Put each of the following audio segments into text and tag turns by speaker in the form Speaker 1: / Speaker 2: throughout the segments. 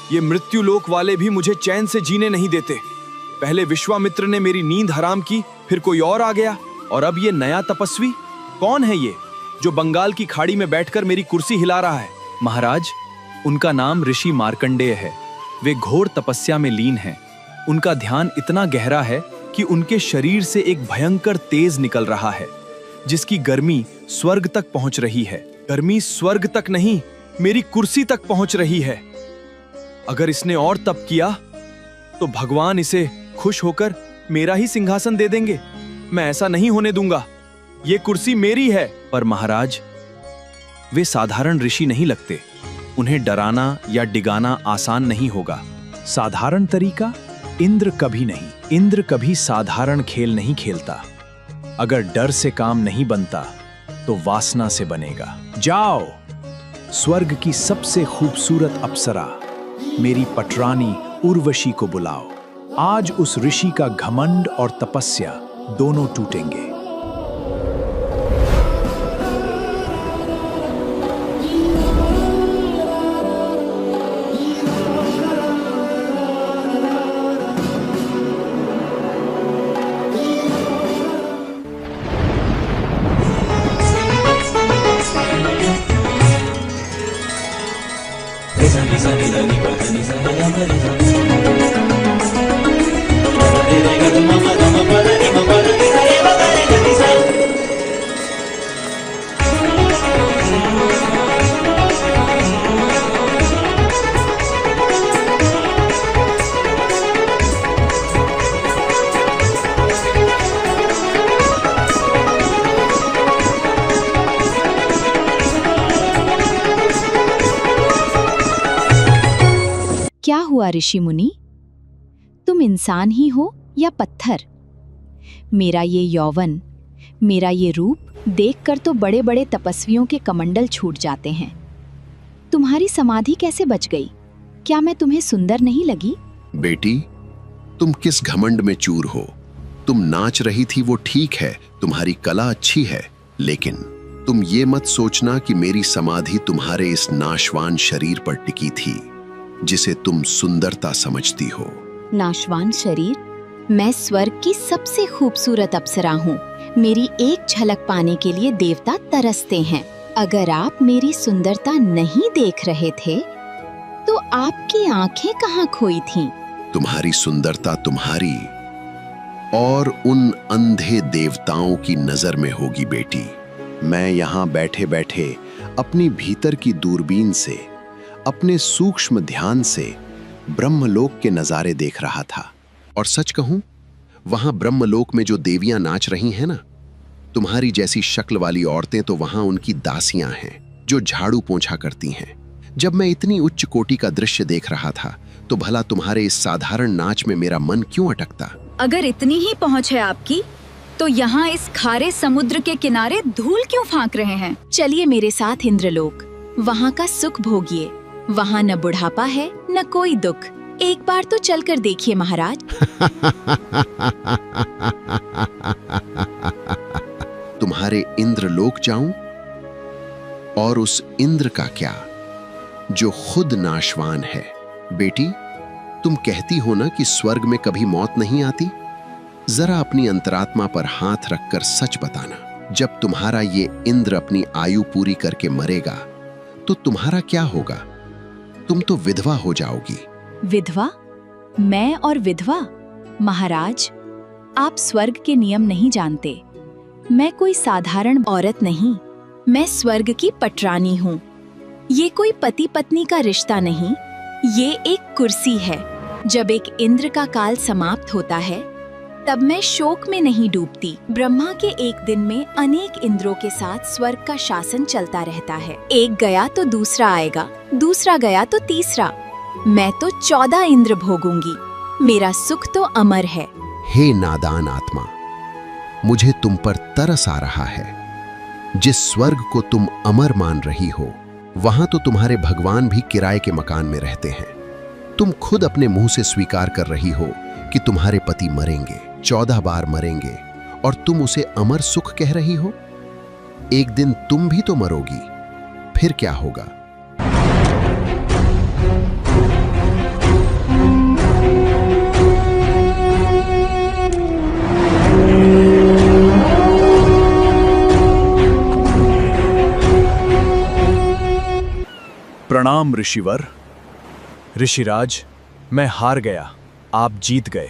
Speaker 1: ये मृत्युलोक वाले भी मुझे चैन से जीने नहीं देते। पहले विश्वामित्र ने मेरी नींद हराम की, फिर कोई और आ गया, और अब ये नया तपस्वी कौन है ये जो बंगाल की खाड़ी में बैठकर मेरी कुर्सी हिला रहा है? महाराज, उनका नाम ऋषि मार्कंडेय है। वे घोर तपस्या में लीन हैं। उनका ध्यान इतना गहरा है कि उनके शरीर से एक भयंकर तेज निकल रहा है जिसकी गर्मी स्वर्ग तक पहुंच रही है। गर्मी स्वर्ग तक नहीं, मेरी कुर्सी तक पहुंच रही है। अगर इसने और तप किया तो भगवान इसे खुश होकर मेरा ही सिंहासन दे देंगे। मैं ऐसा नहीं होने दूंगा। ये कुर्सी मेरी है। पर महाराज, वे साधारण ऋषि नहीं लगते। उन्हें डराना या डिगाना आसान नहीं होगा।
Speaker 2: साधारण तरीका? इंद्र कभी नहीं। इंद्र कभी साधारण खेल नहीं खेलता। अगर डर से काम नहीं बनता तो वासना से बनेगा। जाओ, स्वर्ग की सबसे खूबसूरत अप्सरा मेरी पटरानी उर्वशी को बुलाओ। आज उस ऋषि का घमंड और तपस्या दोनों टूटेंगे।
Speaker 3: क्या हुआ ऋषि मुनि? तुम इंसान ही हो या पत्थर? मेरा ये यौवन, मेरा ये रूप देखकर तो बड़े बड़े तपस्वियों के कमंडल छूट जाते हैं। तुम्हारी समाधि कैसे बच गई? क्या मैं तुम्हें सुंदर नहीं लगी?
Speaker 4: बेटी, तुम किस घमंड में चूर हो? तुम नाच रही थी वो ठीक है, तुम्हारी कला अच्छी है, लेकिन तुम ये मत सोचना कि मेरी समाधि तुम्हारे इस नाशवान शरीर पर टिकी थी जिसे तुम सुंदरता समझती हो।
Speaker 3: नाशवान शरीर? मैं स्वर्ग की सबसे खूबसूरत अप्सरा हूँ। मेरी एक झलक पाने के लिए देवता तरसते हैं। अगर आप मेरी सुंदरता नहीं देख रहे थे तो आपकी आंखें कहाँ खोई थीं?
Speaker 4: तुम्हारी सुंदरता तुम्हारी और उन अंधे देवताओं की नजर में होगी बेटी। मैं यहाँ बैठे बैठे अपनी भीतर की दूरबीन से, अपने सूक्ष्म ध्यान से ब्रह्मलोक के नजारे देख रहा था। और सच कहूं, वहां ब्रह्मलोक में जो देवियां नाच रही हैं ना, तुम्हारी जैसी शक्ल वाली औरतें तो वहां उनकी दासियां हैं जो झाड़ू पोंछा करती हैं। जब मैं इतनी उच्च कोटि का दृश्य देख रहा था तो भला तुम्हारे इस साधारण नाच में मेरा मन क्यों अटकता?
Speaker 5: अगर इतनी ही पहुंच है आपकी तो यहाँ इस खारे समुद्र के किनारे धूल क्यों फांक रहे हैं?
Speaker 3: चलिए मेरे साथ इंद्रलोक, वहाँ का सुख भोगिए। वहाँ न बुढ़ापा है न कोई दुख। एक बार तो चलकर देखिए महाराज।
Speaker 4: तुम्हारे इंद्रलोक जाऊं? और उस इंद्र का क्या जो खुद नाशवान है? बेटी, तुम कहती हो ना कि स्वर्ग में कभी मौत नहीं आती। जरा अपनी अंतरात्मा पर हाथ रखकर सच बताना, जब तुम्हारा ये इंद्र अपनी आयु पूरी करके मरेगा तो तुम्हारा क्या होगा? तुम तो विधवा हो जाओगी।
Speaker 3: विधवा? मैं और विधवा? महाराज, आप स्वर्ग के नियम नहीं जानते। मैं कोई साधारण औरत नहीं, मैं स्वर्ग की पटरानी हूँ। ये कोई पति पत्नी का रिश्ता नहीं, ये एक कुर्सी है। जब एक इंद्र का काल समाप्त होता है तब मैं शोक में नहीं डूबती। ब्रह्मा के एक दिन में अनेक इंद्रों के साथ स्वर्ग का शासन चलता रहता है। एक गया तो दूसरा आएगा, दूसरा गया तो तीसरा। मैं तो 14 इंद्र भोगूंगी। मेरा सुख तो अमर है।
Speaker 4: हे नादान आत्मा, मुझे तुम पर तरस आ रहा है। जिस स्वर्ग को तुम अमर मान रही हो, वहां तो तुम्हारे भगवान भी किराए के मकान में रहते हैं। तुम खुद अपने मुंह से स्वीकार कर रही हो कि तुम्हारे पति मरेंगे, 14 बार मरेंगे, और तुम उसे अमर सुख कह रही हो। एक दिन तुम भी तो मरोगी, फिर क्या होगा?
Speaker 2: प्रणाम ऋषिवर। ऋषिराज, मैं हार गया, आप जीत गए।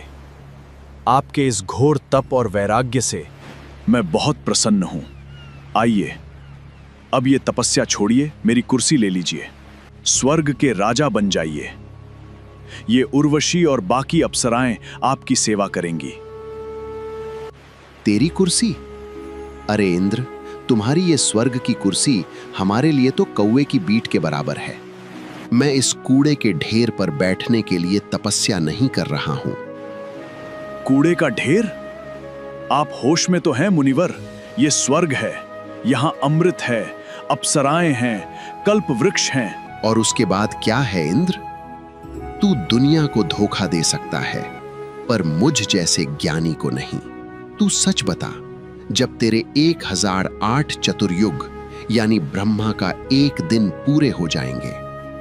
Speaker 2: आपके इस घोर तप और वैराग्य से मैं बहुत प्रसन्न हूं। आइए, अब ये तपस्या छोड़िए, मेरी कुर्सी ले लीजिए, स्वर्ग के राजा बन जाइए। ये उर्वशी और बाकी अप्सराएं आपकी सेवा करेंगी।
Speaker 4: तेरी कुर्सी? अरे इंद्र, तुम्हारी ये स्वर्ग की कुर्सी हमारे लिए तो कौवे की बीट के बराबर है। मैं इस कूड़े के ढेर पर बैठने के लिए तपस्या नहीं कर रहा हूं।
Speaker 2: कूड़े का ढेर? आप होश में तो हैं मुनिवर। ये स्वर्ग है, यहां अमृत है, अप्सराएं हैं, कल्प वृक्ष हैं।
Speaker 4: और उसके बाद क्या है इंद्र? तू दुनिया को धोखा दे सकता है, पर मुझ जैसे ज्ञानी को नहीं। तू सच बता, जब तेरे 1008 चतुर्युग यानी ब्रह्मा का एक दिन पूरे हो जाएंगे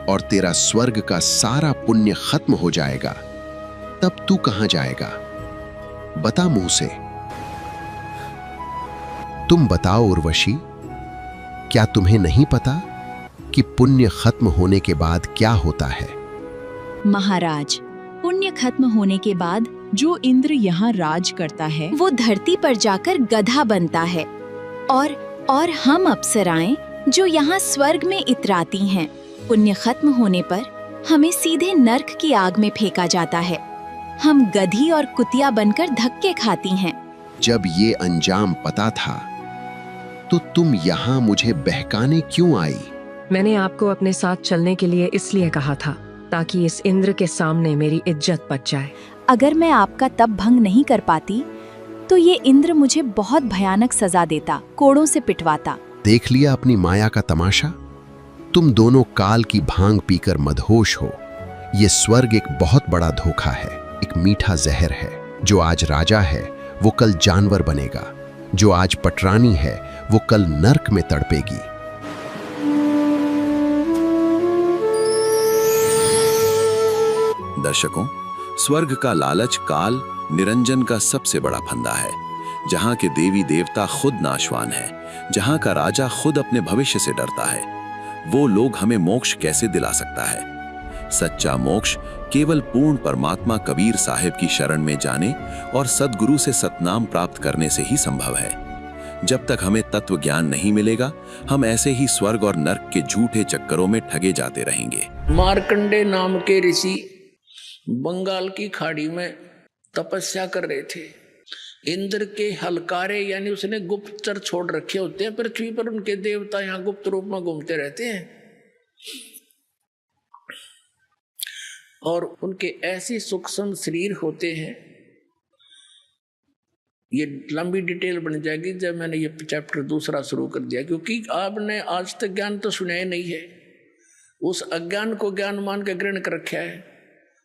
Speaker 4: और तेरा स्वर्ग का सारा पुण्य खत्म हो जाएगा, तब तू कहां जाएगा? बता मुंह से। तुम बताओ उर्वशी, क्या तुम्हें नहीं पता कि पुण्य खत्म होने के बाद क्या होता है?
Speaker 3: महाराज, पुण्य खत्म होने के बाद जो इंद्र यहाँ राज करता है वो धरती पर जाकर गधा बनता है, और हम अप्सराएं जो यहाँ स्वर्ग में इतराती हैं, पुण्य खत्म होने पर हमें सीधे नर्क की आग में फेंका जाता है। हम गधी और कुतिया बनकर धक्के खाती हैं।
Speaker 4: जब ये अंजाम पता था तो तुम यहाँ मुझे बहकाने क्यों आई?
Speaker 6: मैंने आपको अपने साथ चलने के लिए इसलिए कहा था ताकि इस इंद्र के सामने मेरी इज्जत बच जाए।
Speaker 3: अगर मैं आपका तप भंग नहीं कर पाती तो ये इंद्र मुझे बहुत भयानक सजा देता, कोड़ों से पिटवाता।
Speaker 4: देख लिया अपनी माया का तमाशा? तुम दोनों काल की भांग पीकर मदहोश हो। ये स्वर्ग एक बहुत बड़ा धोखा है, एक मीठा जहर है। जो आज राजा है वो कल जानवर बनेगा, जो आज पटरानी है वो कल नर्क में तड़पेगी।
Speaker 7: दर्शकों, स्वर्ग का लालच काल निरंजन का सबसे बड़ा फंदा है, जहां के देवी देवता खुद नाशवान है, जहां का राजा खुद अपने भविष्य से डरता है। वो लोग हमें मोक्ष कैसे दिला सकता है? सच्चा मोक्ष केवल पूर्ण परमात्मा कबीर साहिब की शरण में जाने और सद्गुरु से सतनाम प्राप्त करने से ही संभव है। जब तक हमें तत्व ज्ञान नहीं मिलेगा, हम ऐसे ही स्वर्ग और नर्क के झूठे चक्करों में ठगे जाते रहेंगे।
Speaker 8: मार्कंडे नाम के ऋषि बंगाल की खाड़ी में तपस्या कर रहे थे। इंद्र के हलकारे यानी उसने गुप्तचर छोड़ रखे होते हैं पृथ्वी पर, उनके देवता यहाँ गुप्त रूप में घूमते रहते हैं और उनके ऐसे सूक्ष्म शरीर होते हैं। ये लंबी डिटेल बन जाएगी जब मैंने ये चैप्टर दूसरा शुरू कर दिया, क्योंकि आपने आज तक ज्ञान तो सुना ही नहीं है। उस अज्ञान को ज्ञान मान के ग्रहण कर रखा है।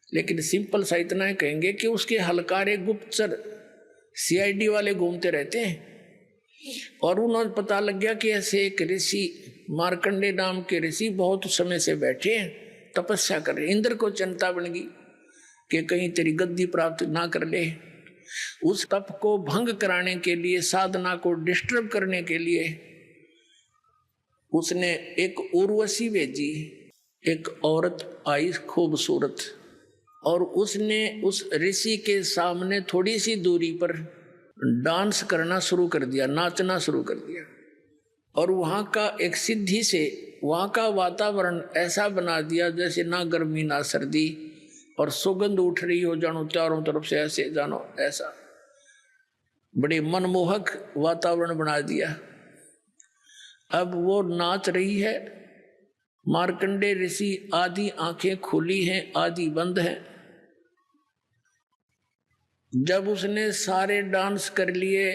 Speaker 8: लेकिन सिंपल सा इतना ही कहेंगे कि उसके हलकारे गुप्तचर CID वाले घूमते रहते हैं और उन्होंने पता लग गया कि ऐसे एक ऋषि मार्कंडे नाम के ऋषि बहुत समय से बैठे हैं, तपस्या कर रहे। इंद्र को चिंता बन गई कि कहीं तेरी गद्दी प्राप्त ना कर ले। उस तप को भंग कराने के लिए, साधना को डिस्टर्ब करने के लिए उसने एक उर्वशी भेजी। एक औरत आई खूबसूरत, और उसने उस ऋषि के सामने थोड़ी सी दूरी पर डांस करना शुरू कर दिया, नाचना शुरू कर दिया। और वहाँ का एक सिद्धि से वहाँ का वातावरण ऐसा बना दिया जैसे ना गर्मी ना सर्दी, और सुगंध उठ रही हो जानो चारों तरफ से, ऐसे जानो ऐसा बड़े मनमोहक वातावरण बना दिया। अब वो नाच रही है। मार्कंडे ऋषि आधी आंखें खुली हैं, आधी बंद हैं। जब उसने सारे डांस कर लिए,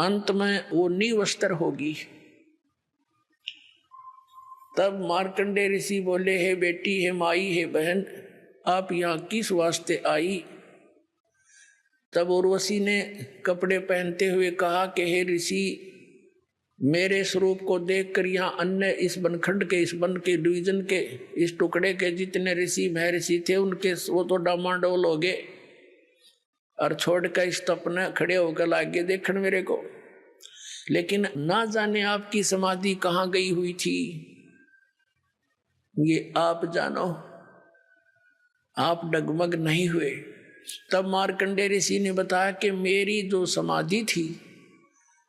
Speaker 8: अंत में वो निवस्त्र होगी। तब मार्कंडे ऋषि बोले, हे बेटी, हे माई, हे बहन, आप यहाँ किस वास्ते आई? तब उर्वशी ने कपड़े पहनते हुए कहा कि हे ऋषि, मेरे स्वरूप को देखकर यहाँ अन्य इस बनखंड के, इस वन के, डिवीजन के, इस टुकड़े के जितने ऋषि महर्षि थे उनके वो तो डामाडोल हो गए, और छोड़ कर इस तपने खड़े होकर लागे देखने मेरे को। लेकिन ना जाने आपकी समाधि कहाँ गई हुई थी, ये आप जानो। आप डगमग नहीं हुए। तब मार्कंडे ऋषि ने बताया कि मेरी जो समाधि थी,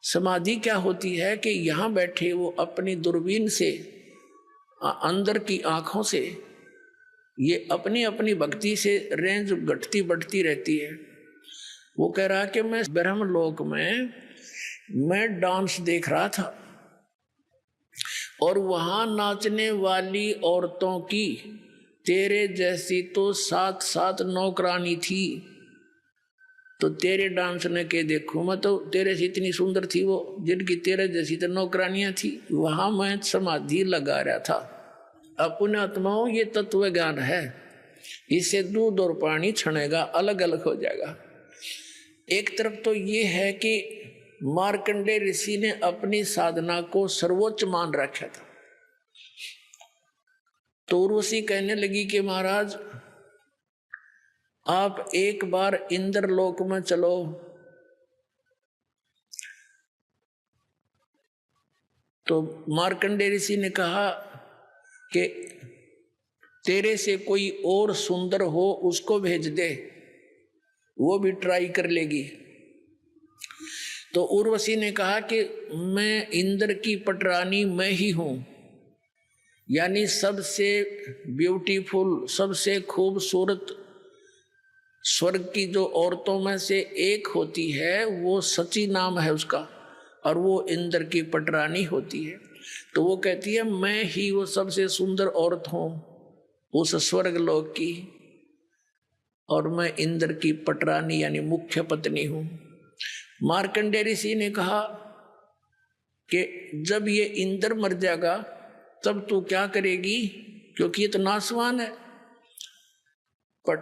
Speaker 8: समाधि क्या होती है कि यहाँ बैठे वो अपनी दूरबीन से, अंदर की आंखों से, ये अपनी अपनी भक्ति से रेंज घटती बढ़ती रहती है। वो कह रहा कि मैं ब्रह्मलोक में मैं डांस देख रहा था, और वहां नाचने वाली औरतों की तेरे जैसी तो 7-7 नौकरानी थी। तो तेरे डांस ने के देखूं, मैं तो तेरे से इतनी सुंदर थी वो, जिनकी तेरे जैसी तो नौकरानियां थी। वहां मैं समाधि लगा रहा था। अपने आत्माओं, ये तत्व ज्ञान है, इससे दूध और पानी छनेगा, अलग अलग हो जाएगा। एक तरफ तो ये है कि मार्कंडे ऋषि ने अपनी साधना को सर्वोच्च मान रखा था। तो उर्वशी कहने लगी कि महाराज, आप एक बार इंद्रलोक में चलो। तो मार्कंडे ऋषि ने कहा कि तेरे से कोई और सुंदर हो उसको भेज दे, वो भी ट्राई कर लेगी। तो उर्वशी ने कहा कि मैं इंद्र की पटरानी मैं ही हूं, यानी सबसे ब्यूटीफुल, सबसे खूबसूरत स्वर्ग की जो औरतों में से एक होती है, वो सची नाम है उसका, और वो इंद्र की पटरानी होती है। तो वो कहती है मैं ही वो सबसे सुंदर औरत हूं उस स्वर्ग लोक की, और मैं इंद्र की पटरानी यानी मुख्य पत्नी हूं। मार्कंडे ऋषि ने कहा कि जब ये इंद्र मर जाएगा तब तू क्या करेगी, क्योंकि ये तो नासवान है। पर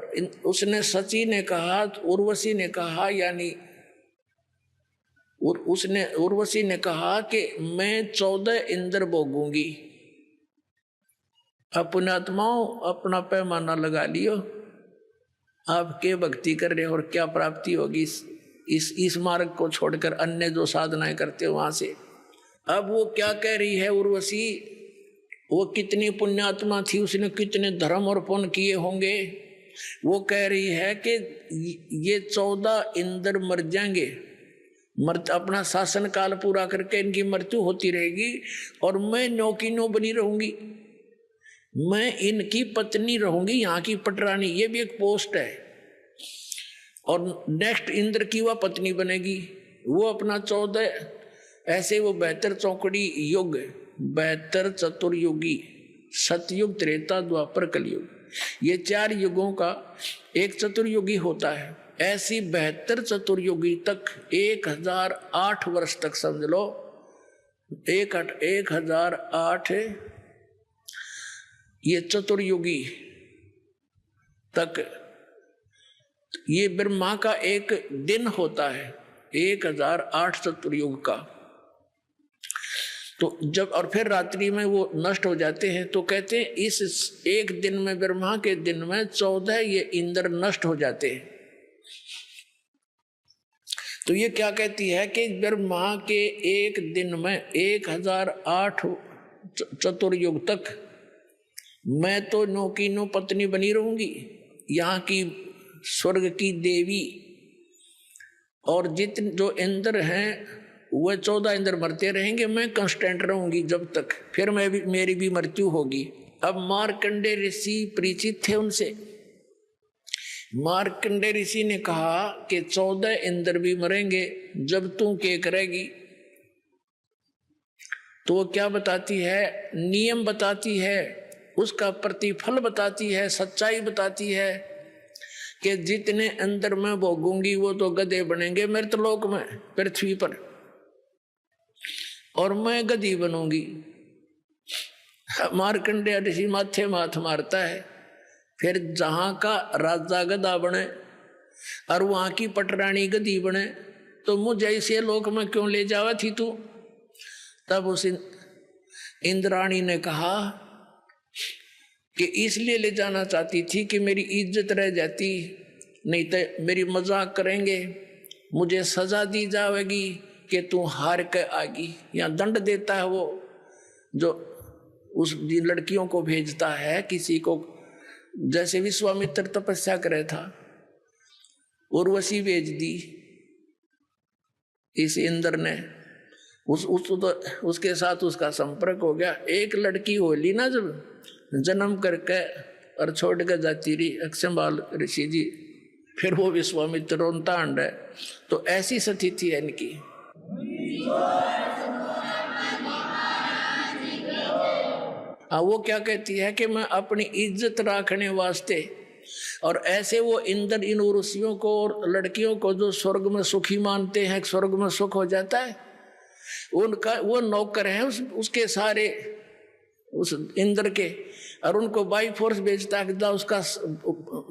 Speaker 8: उसने सची ने कहा, उर्वशी ने कहा, यानी उर्वशी ने कहा कि मैं 14 इंद्र भोगूंगी। अपने आत्माओं, अपना पैमाना लगा लियो, आप क्या भक्ति कर रहे हो और क्या प्राप्ति होगी इस मार्ग को छोड़कर अन्य जो साधनाएं करते हो वहां से। अब वो क्या कह रही है उर्वशी, वो कितनी पुण्यात्मा थी, उसने कितने धर्म और पुण्य किए होंगे। वो कह रही है कि ये 14 इंद्र मर जाएंगे, अपना शासन काल पूरा करके इनकी मृत्यु होती रहेगी, और मैं नौ की नौ बनी रहूंगी, मैं इनकी पत्नी रहूंगी, यहाँ की पटरानी। ये भी एक पोस्ट है। और नेक्स्ट इंद्र की वह पत्नी बनेगी, वो अपना 14 ऐसे वो 72 चौकड़ी युग, 72 चतुर्युगी, सतयुग, त्रेता, द्वापर, कलयुग, ये 4 युगों का एक चतुर्युगी होता है। ऐसी 72 चतुर्युगी तक 1008 वर्ष तक समझ लो, 1008 ये चतुर्युगी तक ये ब्रह्मा का एक दिन होता है, 1008 चतुर्युग का। तो जब और फिर रात्रि में वो नष्ट हो जाते हैं, तो कहते हैं इस एक दिन में, ब्रह्मा के दिन में 14 ये इंद्र नष्ट हो जाते हैं। तो ये क्या कहती है कि ब्रह्मा के एक दिन में 1008 चतुर्युग तक मैं तो नो की नो पत्नी बनी रहूंगी, यहाँ की स्वर्ग की देवी, और जितने जो इंद्र हैं वह 14 इंद्र मरते रहेंगे, मैं कांस्टेंट रहूंगी जब तक, फिर मेरी भी मृत्यु होगी। अब मार्कंडे ऋषि परिचित थे उनसे। मार्कंडे ऋषि ने कहा कि 14 इंद्र भी मरेंगे जब तू के करेगी। तो वो क्या बताती है? नियम बताती है, उसका प्रतिफल बताती है, सच्चाई बताती है कि जितने अंदर में भोगूंगी वो तो गधे बनेंगे मृतलोक में, पृथ्वी पर, और मैं गधी बनूंगी। मार्कंडेय ऋषि माथे माथ मारता है, फिर जहां का राजा गधा बने और वहां की पटरानी गधी बने, तो मुझे इसे लोक में क्यों ले जावा थी तू? तब उस इंद्राणी ने कहा कि इसलिए ले जाना चाहती थी कि मेरी इज्जत रह जाती, नहीं तो मेरी मजाक करेंगे, मुझे सजा दी जाएगी कि तू हार के आगी। या दंड देता है वो जो उस लड़कियों को भेजता है किसी को, जैसे विश्वामित्र तपस्या करे था, उर्वशी भेज दी इस इंद्र ने, तो उसके साथ उसका संपर्क हो गया। एक लड़की होली ना जब जन्म करके और छोड़ कर जाती रही अक्षमाल ऋषि जी, फिर वो विश्वामित्र रोनता अंड है। तो ऐसी स्थिति है इनकी। वो क्या कहती है कि मैं अपनी इज्जत रखने वास्ते, और ऐसे वो इंद्र इन ऋषियों को और लड़कियों को जो स्वर्ग में सुखी मानते हैं, स्वर्ग में सुख हो जाता है, उनका वो नौकर है उसके सारे, उस इंद्र के, और उनको बाई फोर्स भेजता है, उसका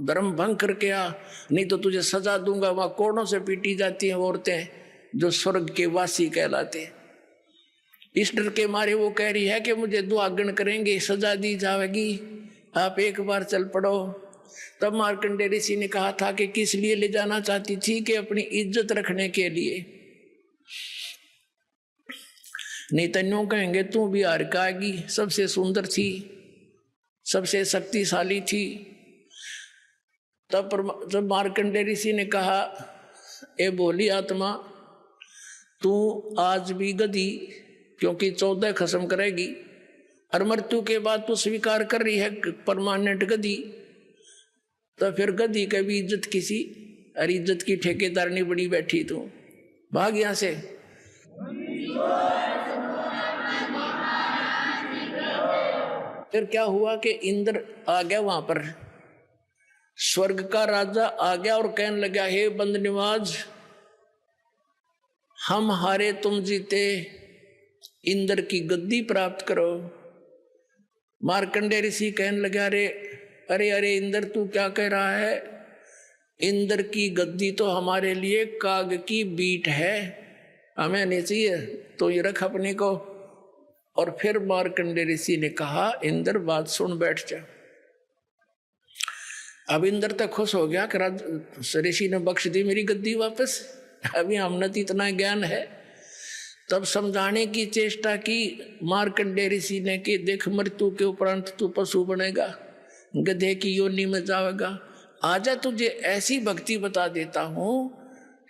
Speaker 8: धर्म भंग करके आ, नहीं तो तुझे सजा दूंगा। वहां कोड़ों से पीटी जाती हैं औरतें जो स्वर्ग के वासी कहलाते हैं। इस डर के मारे वो कह रही है कि मुझे दुआगन करेंगे, सजा दी जाएगी, आप एक बार चल पड़ो। तब मार्कंडेय ऋषि ने कहा था कि किस लिए ले जाना चाहती थी? कि अपनी इज्जत रखने के लिए, नहीं तो यूं कहेंगे तू भी हार का आएगी, सबसे सुंदर थी, सबसे शक्तिशाली थी। तब जब मार्कंडेय ऋषि ने कहा, ए बोली आत्मा, तू आज भी गधी, क्योंकि 14 खत्म करेगी, और मृत्यु के बाद तू स्वीकार कर रही है परमानेंट गधी, तो फिर गधी का भी इज्जत किसी, और इज्जत की ठेकेदार नहीं बनी बैठी तू, भाग यहां से। फिर क्या हुआ कि इंद्र आ गया वहां पर, स्वर्ग का राजा आ गया और कहने लगा, हे बंद निवाज, हम हारे तुम जीते, इंद्र की गद्दी प्राप्त करो। मार्कंडेय ऋषि कहने लगा, अरे अरे इंद्र तू क्या कह रहा है? इंद्र की गद्दी तो हमारे लिए काग की बीट है, हमें नहीं चाहिए, तो ये रख अपने को। और फिर मार्कंडेय ऋषि ने कहा, इंद्र बात सुन बैठ जा। अब इंद्र तक खुश हो गया कि ऋषि ने बख्श दी मेरी गद्दी वापस, अभी हमने तो इतना ज्ञान है। तब समझाने की चेष्टा की मार्कंडेय ऋषि ने कि देख, मृत्यु के उपरांत तू पशु बनेगा, गधे की योनि में जाएगा, आजा तुझे ऐसी भक्ति बता देता हूं,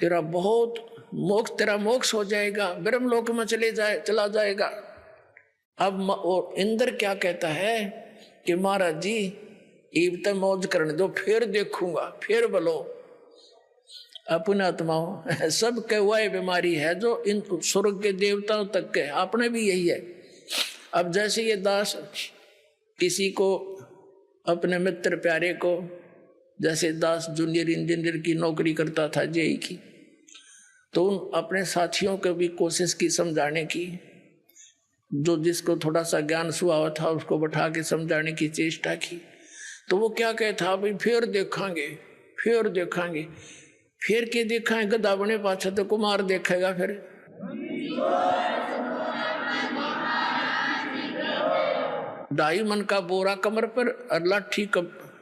Speaker 8: तेरा मोक्ष हो जाएगा, ब्रह्मलोक में चला जाएगा। अब इंद्र क्या कहता है कि महाराज जी इब तक मौज करने दो, फिर देखूंगा, फिर बोलो। अपने आत्माओं सब के वह बीमारी है जो इन स्वर्ग के देवताओं तक के, आपने भी यही है। अब जैसे ये दास किसी को, अपने मित्र प्यारे को, जैसे दास जूनियर इंजीनियर की नौकरी करता था जेई की, तो उन अपने साथियों को भी कोशिश की समझाने की, जो जिसको थोड़ा सा ज्ञान सुहावा था उसको बैठा के समझाने की चेष्टा की। तो वो क्या कहता, भाई फिर देखेंगे, फिर देखेंगे, फिर के देखा है गधा बने पाछा तो कुमार देखेगा। फिर 2.5 मन का बोरा कमर पर और लाठी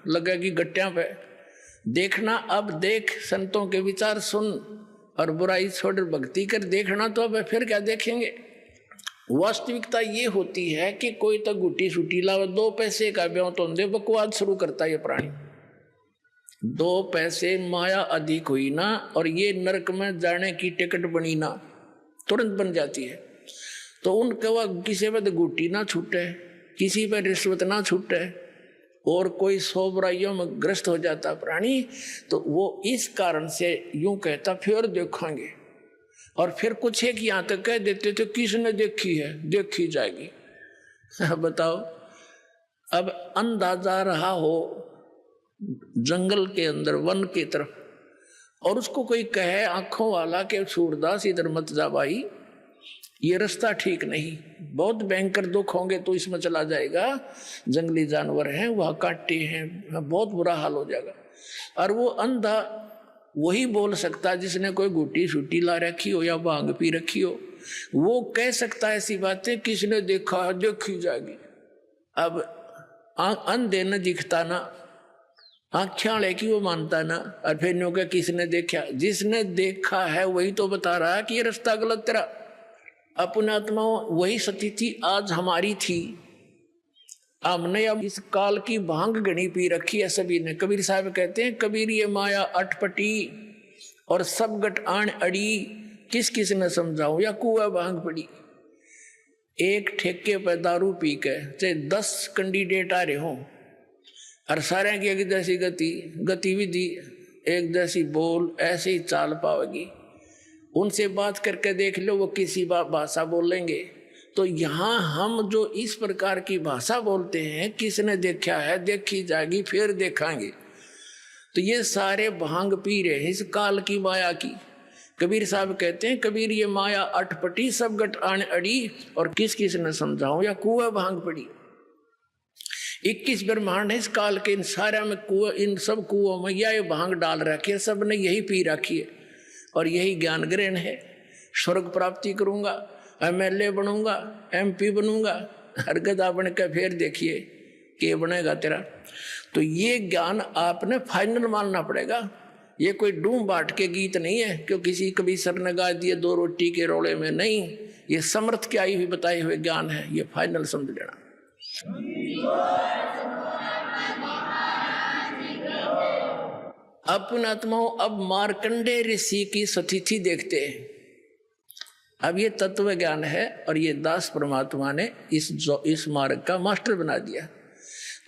Speaker 8: लगेगी गट्टियां पे। देखना अब देख, संतों के विचार सुन और बुराई छोड़ भक्ति कर। देखना तो अब फिर क्या देखेंगे। वास्तविकता ये होती है कि कोई तो गुटी सुटी लावे, 2 पैसे का ब्यों तो दे, बकवास शुरू करता है ये प्राणी। 2 पैसे माया अधिक हुई ना, और ये नरक में जाने की टिकट बनी ना, तुरंत बन जाती है। तो उनके वह किसी पे गुटी ना छूटे, किसी पे रिश्वत ना छूटे, और कोई 100 बुराइयों में ग्रस्त हो जाता प्राणी, तो वो इस कारण से यूं कहता फिर देखेंगे। और फिर कुछ एक यहाँ तक कह देते थे किसने देखी है, देखी जाएगी। बताओ, अब अंधा जा रहा हो जंगल के अंदर, वन की तरफ, और उसको कोई कहे आंखों वाला के सूरदास इधर मत जा भाई, ये रास्ता ठीक नहीं, बहुत भयंकर दुख होंगे तो इसमें चला जाएगा, जंगली जानवर हैं, वहाँ काटे हैं, बहुत बुरा हाल हो जाएगा। और वो अंधा वही बोल सकता जिसने कोई गुटी सूटी ला रखी हो या भांग पी रखी हो, वो कह सकता है ऐसी बातें, किसने देखा है, देखी जाएगी। अब अंधे न दिखता ना, आँखें लेकी वो मानता ना, और फिर न्यू के किसने देखा, जिसने देखा है वही तो बता रहा है कि ये रास्ता गलत तेरा। अपने आत्मा वही सती थी, आज हमारी थी, हमने अब इस काल की भांग गणी पी रखी है सभी ने। कबीर साहब कहते हैं, कबीर ये माया अटपटी और सब गट आण अड़ी, किस किस ने समझाऊं या कुआ भांग पड़ी। एक ठेके पर दारू पी के चाहे 10 कैंडिडेट आ रहे हों, और सारे की एक जैसी गतिविधि, एक जैसी बोल, ऐसे ही चाल पाओगी। उनसे बात करके देख लो, वो किसी भाषा बोलेंगे। तो यहाँ हम जो इस प्रकार की भाषा बोलते हैं, किसने देखा है, देखी जाएगी, फिर देखेंगे, तो ये सारे भांग पी रहे हैं इस काल की माया की। कबीर साहब कहते हैं, कबीर ये माया अटपटी सब गट आण अड़ी, और किस किस ने समझाऊं या कुआ भांग पड़ी। 21 ब्रह्मांड है इस काल के, इन सारे में कुआ, इन सब कुओं में यह भांग डाल रखी है, सब ने यही पी रखी है, और यही ज्ञान ग्रहण है। स्वर्ग प्राप्ति करूंगा, MLA बनूंगा, MP बनूंगा, हरगदा बन के फिर देखिए के बनेगा तेरा। तो ये ज्ञान आपने फाइनल मानना पड़ेगा। ये कोई डूम बाट के गीत नहीं है, क्यों किसी कभी सर ने गा दिए 2 रोटी के रोले में, नहीं, ये समर्थ की आई हुई बताए हुए ज्ञान है, ये फाइनल समझ लेना। अपने आत्माओं, अब मार्कंडे ऋषि की सतिथि देखते हैं। अब ये तत्व ज्ञान है, और ये दास परमात्मा ने इस मार्ग का मास्टर बना दिया।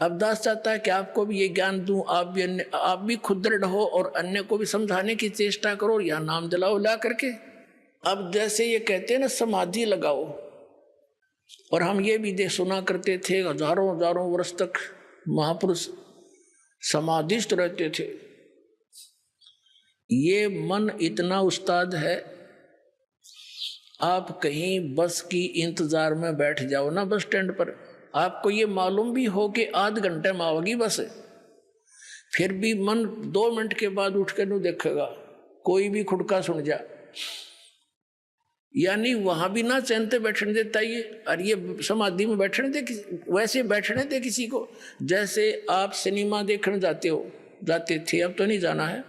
Speaker 8: अब दास चाहता है कि आपको भी ये ज्ञान दूं, आप भी खुद दृढ़ हो और अन्य को भी समझाने की चेष्टा करो, या नाम दिलाओ ला करके। अब जैसे ये कहते हैं ना, समाधि लगाओ, और हम ये भी सुना करते थे, हजारों वर्ष तक महापुरुष समाधिस्थ रहते थे। ये मन इतना उस्ताद है, आप कहीं बस की इंतजार में बैठ जाओ ना बस स्टैंड पर, आपको ये मालूम भी हो कि आध घंटे में आओगी बस, फिर भी मन 2 मिनट के बाद उठ कर नहीं देखेगा, कोई भी खुड़का सुन जा, यानी वहां भी ना चैन से बैठने देता ये, और ये समाधि में बैठने दे, वैसे बैठने दे किसी को। जैसे आप सिनेमा देखने जाते थे, अब तो नहीं जाना है,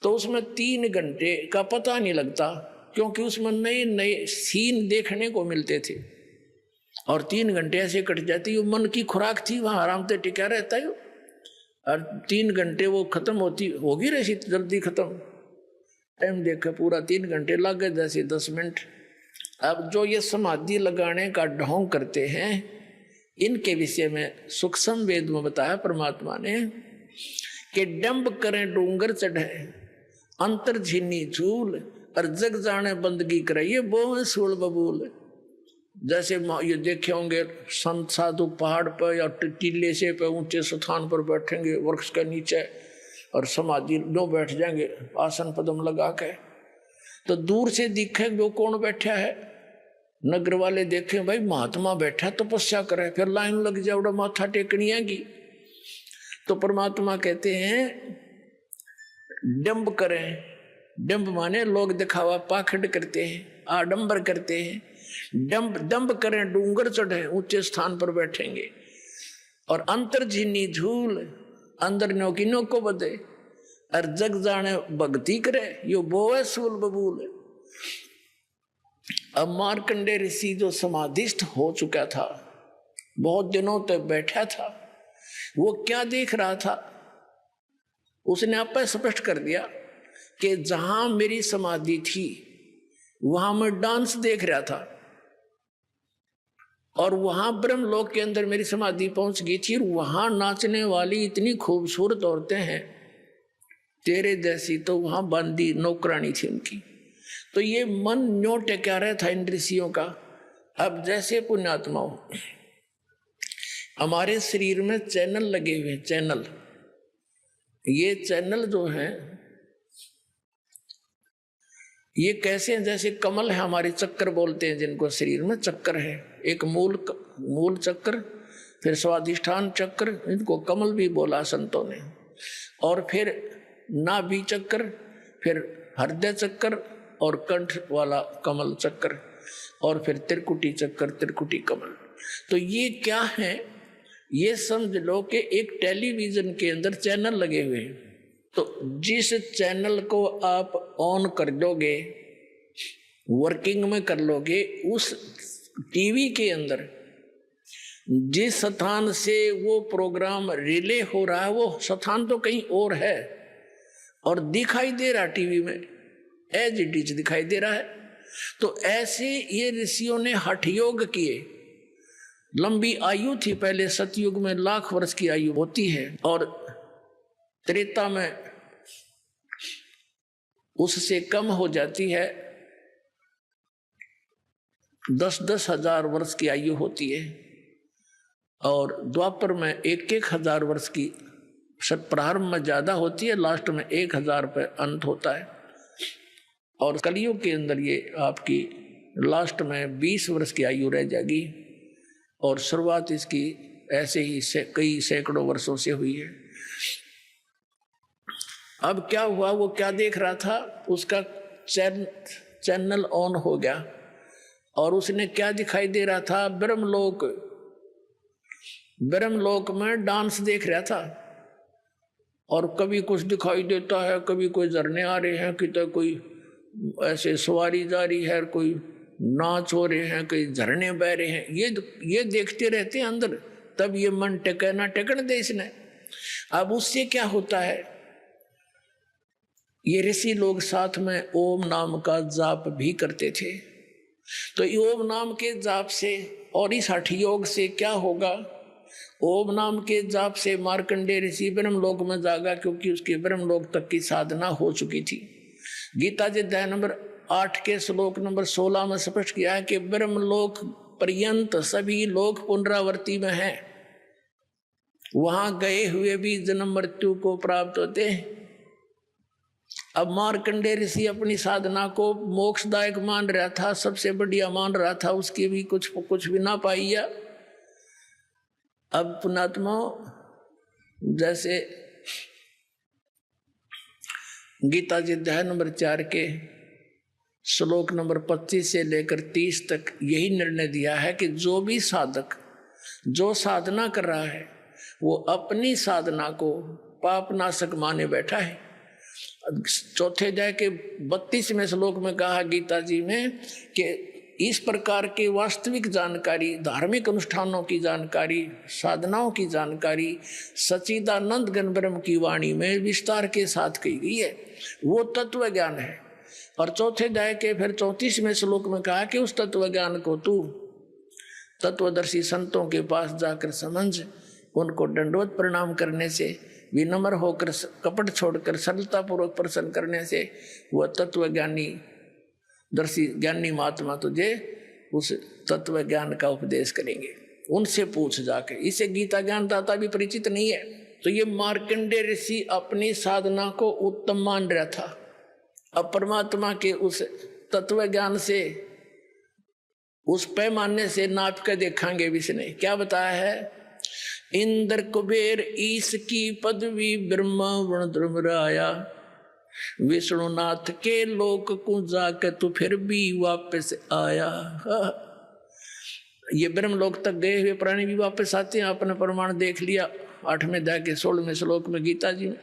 Speaker 8: तो उसमें 3 घंटे का पता नहीं लगता, क्योंकि उसमें नए नए सीन देखने को मिलते थे, और 3 घंटे ऐसे कट जाते। वो मन की खुराक थी, वहां आराम से टिका रहता है, और 3 घंटे वो खत्म होगी रही जल्दी खत्म। टाइम देखा पूरा 3 घंटे लग गए, जैसे 10 मिनट। अब जो ये समाधि लगाने का ढोंग करते हैं, इनके विषय में सूक्ष्म वेद में बताया परमात्मा ने कि डंब करें डूंगर चढ़े, अंतर झीनी झूल, और जग जाने बंदगी करे, ये बोल सूल बबूल। जैसे ये देखे होंगे संत साधु पहाड़ पर या टीले से पे ऊंचे स्थान पर बैठेंगे वृक्ष के नीचे, और समाधि लो बैठ जाएंगे आसन पदम लगा के, तो दूर से दिखे वो कौन बैठा है। नगर वाले देखें भाई महात्मा बैठा तपस्या करे, फिर लाइन लग जाए, उड़ा माथा टेकनी आएगी। तो परमात्मा कहते हैं डंब करें, डंब माने लोग दिखावा पाखंड करते हैं, आडंबर करते हैं, डंब दंब करें डूंगर चढ़े ऊंचे स्थान पर बैठेंगे। और अंतर्जीनी झूल अंदर न्योकी नो को बदे और जग जाने भक्ति करे यो बोए सूल बबूल। अब मार्कंडे ऋषि जो समाधिस्थ हो चुका था, बहुत दिनों तक बैठा था, वो क्या देख रहा था? उसने आप स्पष्ट कर दिया कि जहां मेरी समाधि थी वहां मैं डांस देख रहा था और वहां ब्रह्मलोक के अंदर मेरी समाधि पहुंच गई थी। और वहां नाचने वाली इतनी खूबसूरत औरतें हैं तेरे जैसी, तो वहां बंदी नौकरानी थी उनकी। तो ये मन न्यो टेक्या रहा था इन ऋषियों का। अब जैसे पुण्यात्माओं हमारे शरीर में चैनल लगे हुए हैं, चैनल, ये चैनल जो हैं ये कैसे हैं? जैसे कमल है, हमारे चक्कर बोलते हैं जिनको, शरीर में चक्कर है, एक मूल चक्र, फिर स्वादिष्ठान चक्र, इनको कमल भी बोला संतों ने, और फिर नाभि चक्र, फिर हृदय चक्र और कंठ वाला कमल चक्र, और फिर त्रिकुटी चक्र, त्रिकुटी कमल। तो ये क्या है? ये समझ लो कि एक टेलीविजन के अंदर चैनल लगे हुए हैं। तो जिस चैनल को आप ऑन कर दोगे, वर्किंग में कर लोगे, उस टीवी के अंदर जिस स्थान से वो प्रोग्राम रिले हो रहा है वो स्थान तो कहीं और है और दिखाई दे रहा टीवी में, एज इट इज दिखाई दे रहा है। तो ऐसे ये ऋषियों ने हठ योग किए। लंबी आयु थी पहले, सतयुग में 1,00,000 वर्ष की आयु होती है और त्रेता में उससे कम हो जाती है, 10-10 हजार वर्ष की आयु होती है, और द्वापर में 1-1 हजार वर्ष की, प्रारंभ में ज्यादा होती है, लास्ट में 1,000 पे अंत होता है। और कलियुग के अंदर ये आपकी लास्ट में 20 वर्ष की आयु रह जाएगी और शुरुआत इसकी ऐसे ही कई सैकड़ों वर्षों से हुई है। अब क्या हुआ? वो क्या देख रहा था? उसका चैनल ऑन हो गया और उसने क्या दिखाई दे रहा था? ब्रह्मलोक में डांस देख रहा था। और कभी कुछ दिखाई देता है, कभी कोई झरने आ रहे हैं, कितने कोई ऐसे सवारी जा रही है, कोई नाच हो रहे हैं, कई झरने बह रहे हैं, ये देखते रहते हैं अंदर। तब ये मन टेके ना टेकन दे इसने। अब उससे क्या होता है? ये ऋषि लोग साथ में ओम नाम का जाप भी करते थे। तो ओम नाम के जाप से और इस हठ योग से क्या होगा? ओम नाम के जाप से मार्कंडेय ऋषि ब्रह्मलोक में जागा, क्योंकि उसके ब्रह्मलोक तक की साधना हो चुकी थी। गीता जी अध्याय नंबर 8 के श्लोक नंबर 16 में स्पष्ट किया है कि ब्रह्मलोक पर्यंत सभी लोग पुनरावर्ती में हैं, वहां गए हुए भी जन्म मृत्यु को प्राप्त होते हैं। अब मार्कंडेय ऋषि अपनी साधना को मोक्षदायक मान रहा था, सबसे बढ़िया मान रहा था, उसकी भी कुछ भी ना पाइया। अब पुणात्मा जैसे गीता जी अध्याय नंबर 4 के श्लोक नंबर 25 से लेकर 30 तक यही निर्णय दिया है कि जो भी साधक जो साधना कर रहा है वो अपनी साधना को पापनाशक माने बैठा है। चौथे अध्याय के 32वें श्लोक में कहा गीता जी में कि इस प्रकार की वास्तविक जानकारी, धार्मिक अनुष्ठानों की जानकारी, साधनाओं की जानकारी सच्चिदानंद घन ब्रह्म की वाणी में विस्तार के साथ कही गई है, वो तत्व ज्ञान है। और चौथे अध्याय के फिर 34वें श्लोक में कहा कि उस तत्व ज्ञान को तू तत्वदर्शी संतों के पास जाकर समझ, उनको दंडवत प्रणाम करने से, विनम्र होकर, कपट छोड़कर सरलता पूर्वक प्रसन्न करने से वह तत्व ज्ञानी दर्शी ज्ञानी महात्मा तुझे उस तत्व ज्ञान का उपदेश करेंगे। उनसे पूछ जाके, इसे गीता ज्ञान दाता भी परिचित नहीं है। तो ये मार्कंडेय ऋषि अपनी साधना को उत्तम मान रहा था। अब परमात्मा के उस तत्व ज्ञान से, उस पैमाने से नाप कर देखेंगे। इसने क्या बताया है? इंद्र कुबेर ईश की पदवी ब्रह्मा वर्ण ध्रुव राया, विष्णुनाथ के लोक को जाके तू फिर भी वापस आया। ये ब्रह्मलोक तक गए हुए प्राणी भी वापस आते हैं, आपने प्रमाण देख लिया 8वें अध्याय के 16वें श्लोक में गीता जी में।